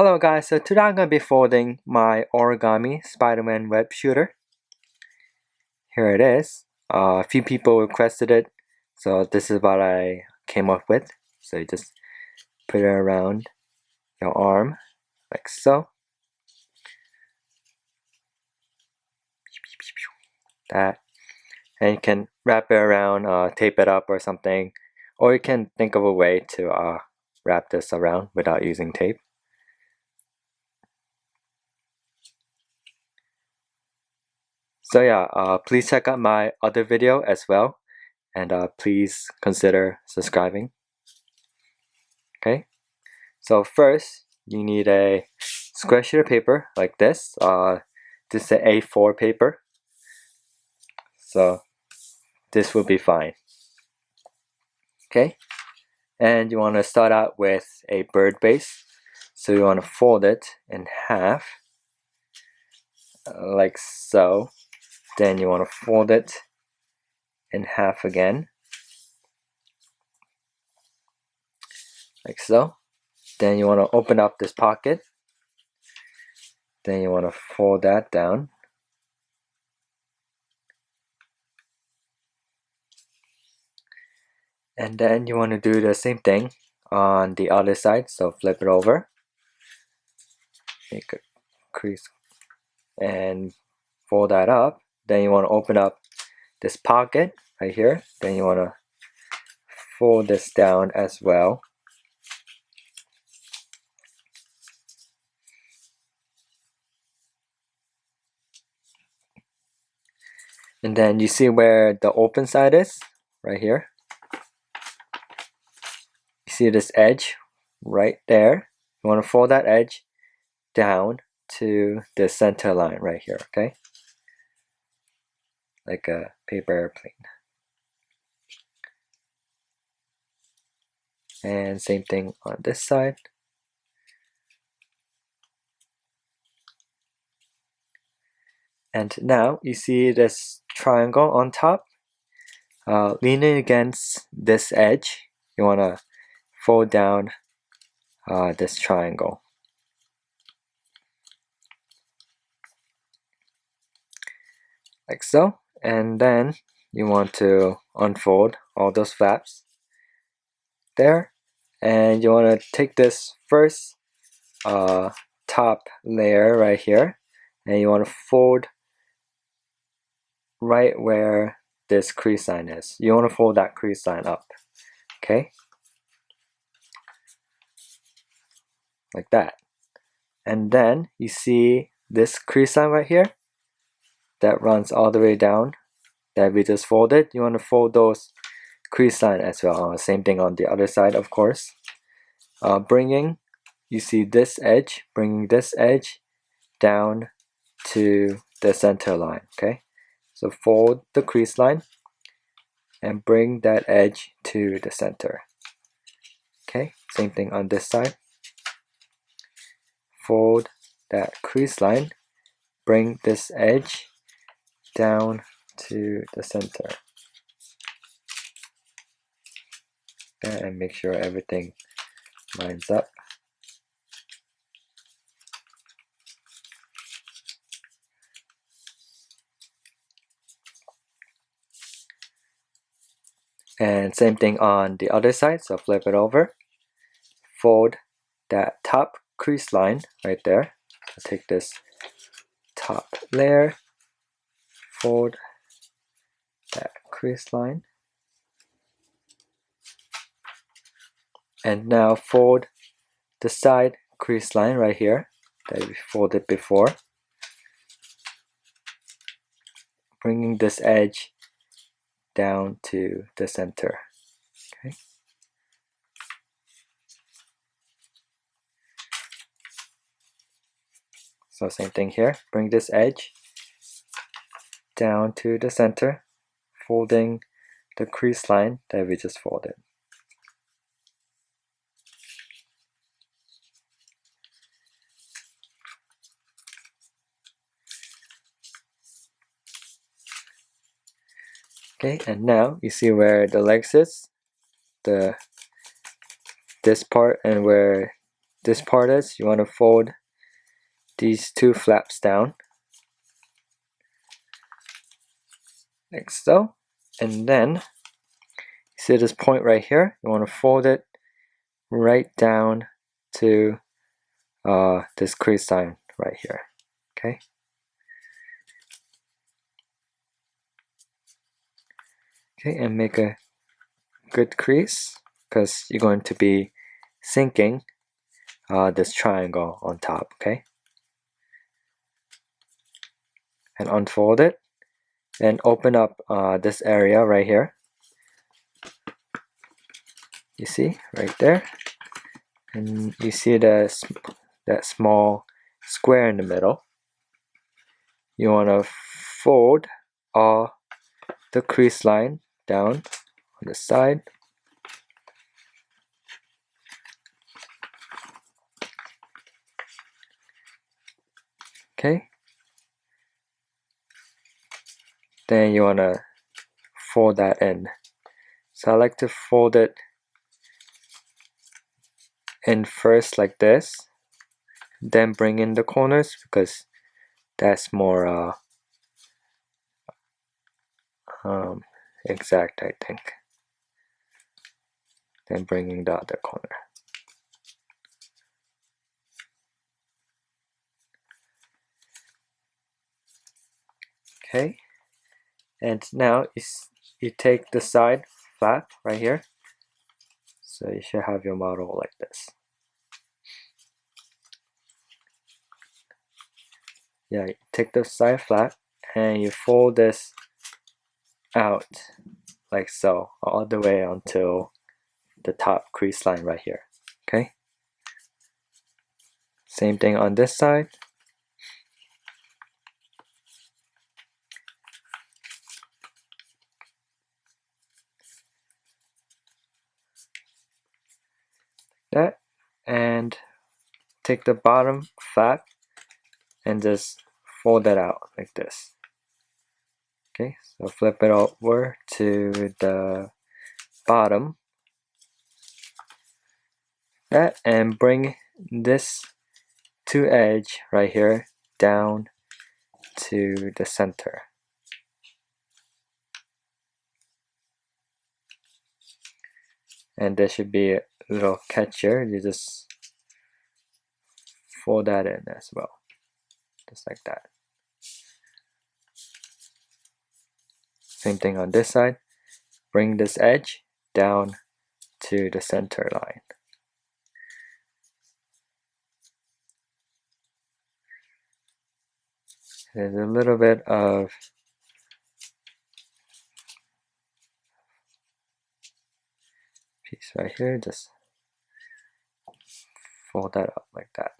Hello guys, so today I'm going to be folding my origami Spider-Man web shooter. Here it is. A few people requested it, so this is what I came up with. So you just put it around your arm, like so. That. And you can wrap it around, tape it up or something. Or you can think of a way to wrap this around without using tape. So yeah, please check out my other video as well, and please consider subscribing. Okay, so first you need a square sheet of paper like this. This is an A4 paper, so this will be fine. Okay, and you want to start out with a bird base, so you want to fold it in half, like so. Then you want to fold it in half again, like so. Then you want to open up this pocket. Then you want to fold that down. And then you want to do the same thing on the other side. So flip it over, make a crease, and fold that up. Then you want to open up this pocket right here. Then you want to fold this down as well. And then you see where the open side is? Right here. You see this edge right there? You want to fold that edge down to the center line right here, okay? Like a paper airplane. And same thing on this side. And now you see this triangle on top. Leaning against this edge, you want to fold down this triangle. Like so. And then you want to unfold all those flaps there. And you want to take this first top layer right here, and you want to fold right where this crease line is. You want to fold that crease line up, okay? Like that. And then you see this crease line right here that runs all the way down that we just folded. You want to fold those crease line as well. Same thing on the other side, of course. You see this edge, bringing this edge down to the center line, okay? So fold the crease line and bring that edge to the center. Okay, same thing on this side. Fold that crease line, bring this edge down to the center. And make sure everything lines up. And same thing on the other side, so flip it over. Fold that top crease line right there. So take this top layer, fold that crease line. And now fold the side crease line right here that we folded before. Bringing this edge down to the center. Okay. So same thing here. Bring this edge down to the center, folding the crease line that we just folded. Okay, and now you see where the legs is, this part, and where this part is, you want to fold these two flaps down like so, and then see this point right here, you want to fold it right down to this crease line right here. Okay, and make a good crease because you're going to be sinking this triangle on top. Okay, and unfold it and open up this area right here. You see right there, and you see that small square in the middle. You want to fold all the crease line down on the side. Okay, then you want to fold that in. So I like to fold it in first like this, then bring in the corners because that's more exact, I think, then bringing the other corner. Okay, and now you take the side flap right here, so you should have your model like this. Yeah, you take the side flap and you fold this out like so all the way until the top crease line right here. Okay, same thing on this side. That, and take the bottom flap and just fold that out like this. Okay, so flip it over to the bottom, that, and bring this two edge right here down to the center. And there should be a little catch here. You just fold that in as well, just like that. Same thing on this side. Bring this edge down to the center line. There's a little bit of piece right here, just fold that up like that.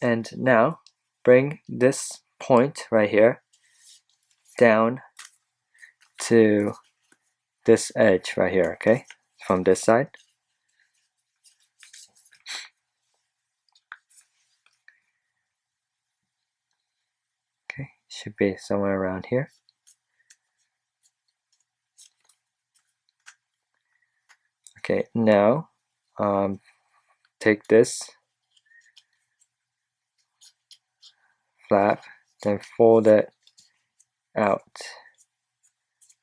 And now bring this point right here down to this edge right here, okay, from this side. Okay, should be somewhere around here. Okay, now take this flap, then fold it out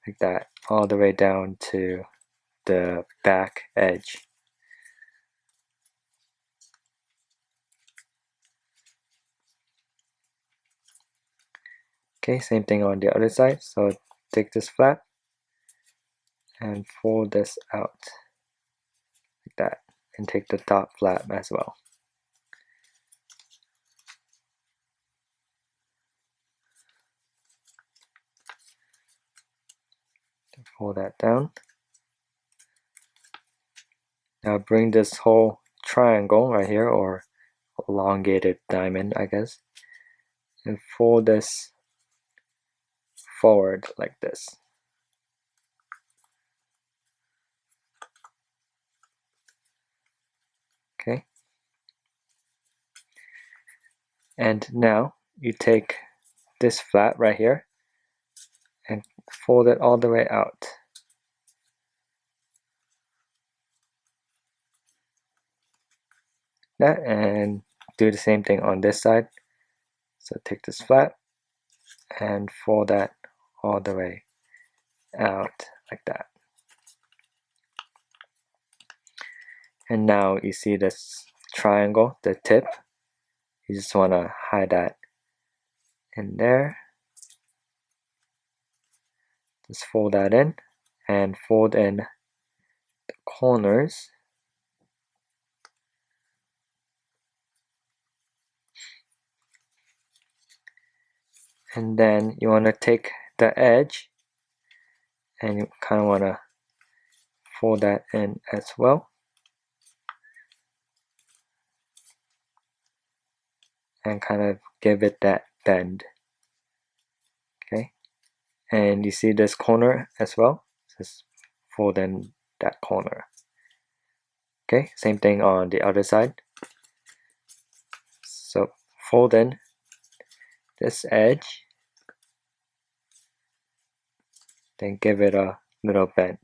like that all the way down to the back edge. Okay, same thing on the other side. So take this flap and fold this out like that, and take the top flap as well. Fold that down. Now bring this whole triangle right here, or elongated diamond, I guess, and fold this forward like this. Okay. And now you take this flap right here and fold it all the way out. that, and do the same thing on this side. So take this flap and fold that all the way out like that. And now you see this triangle, the tip. You just want to hide that in there. Just fold that in and fold in the corners. And then you want to take the edge and you kind of want to fold that in as well. And kind of give it that bend. Okay. And you see this corner as well. Just fold in that corner. Okay, same thing on the other side. So fold in this edge, then give it a little bend.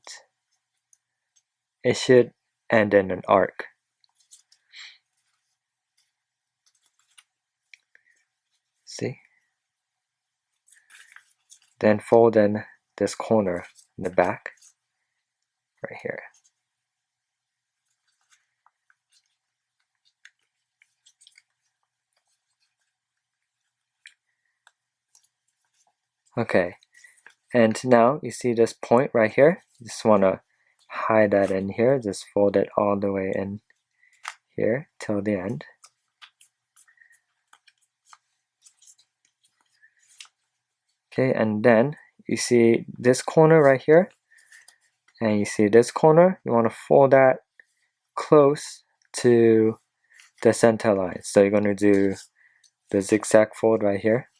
It should end in an arc. See? Then fold in this corner in the back, right here. Okay, and now you see this point right here. You just want to hide that in here. Just fold it all the way in here till the end. Okay, and then you see this corner right here, and you see this corner. You want to fold that close to the center line. So you're going to do the zigzag fold right here.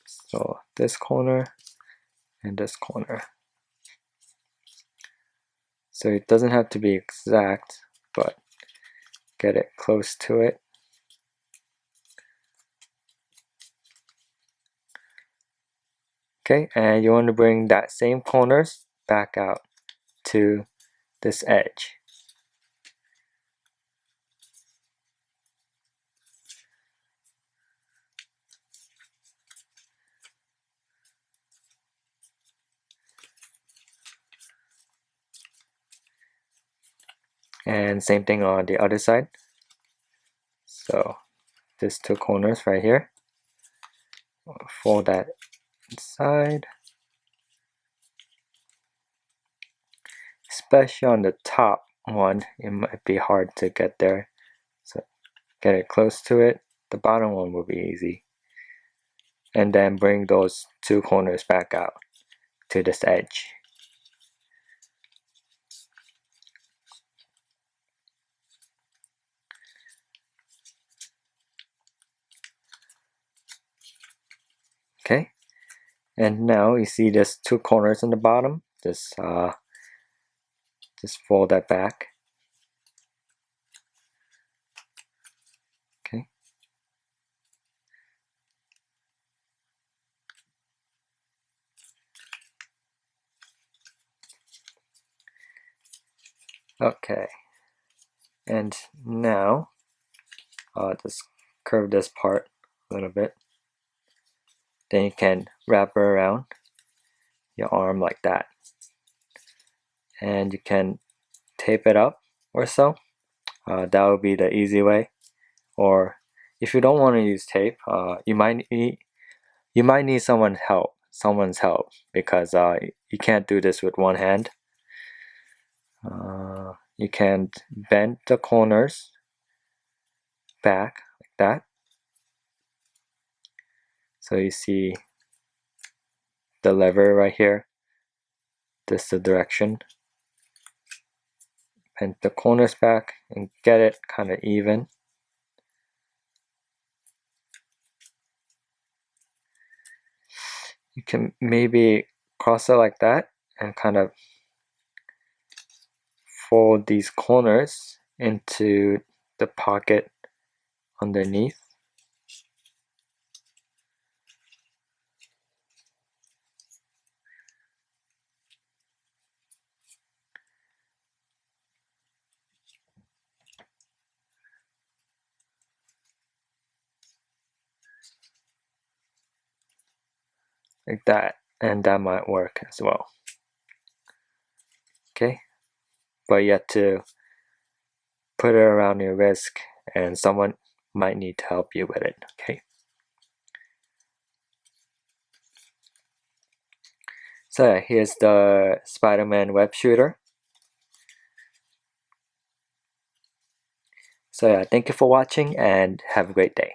So this corner and this corner. So it doesn't have to be exact, but get it close to it. Okay, and you want to bring that same corners back out to this edge. And same thing on the other side. So these two corners right here, fold that inside. Especially on the top one, it might be hard to get there. So get it close to it. The bottom one will be easy. And then bring those two corners back out to this edge. Okay, and now you see there's two corners in the bottom. Just fold that back. Okay. Okay. And now I'll just curve this part a little bit. Then you can wrap it around your arm like that. And you can tape it up or so. That would be the easy way. Or if you don't want to use tape, you might need someone's help because you can't do this with one hand. You can bend the corners back like that. So you see the lever right here. This is the direction. Bend the corners back and get it kind of even. You can maybe cross it like that and kind of fold these corners into the pocket underneath. like that, and that might work as well. Okay, but you have to put it around your wrist, and someone might need to help you with it. Okay, so yeah, here's the Spider-Man web shooter. So yeah, thank you for watching and have a great day.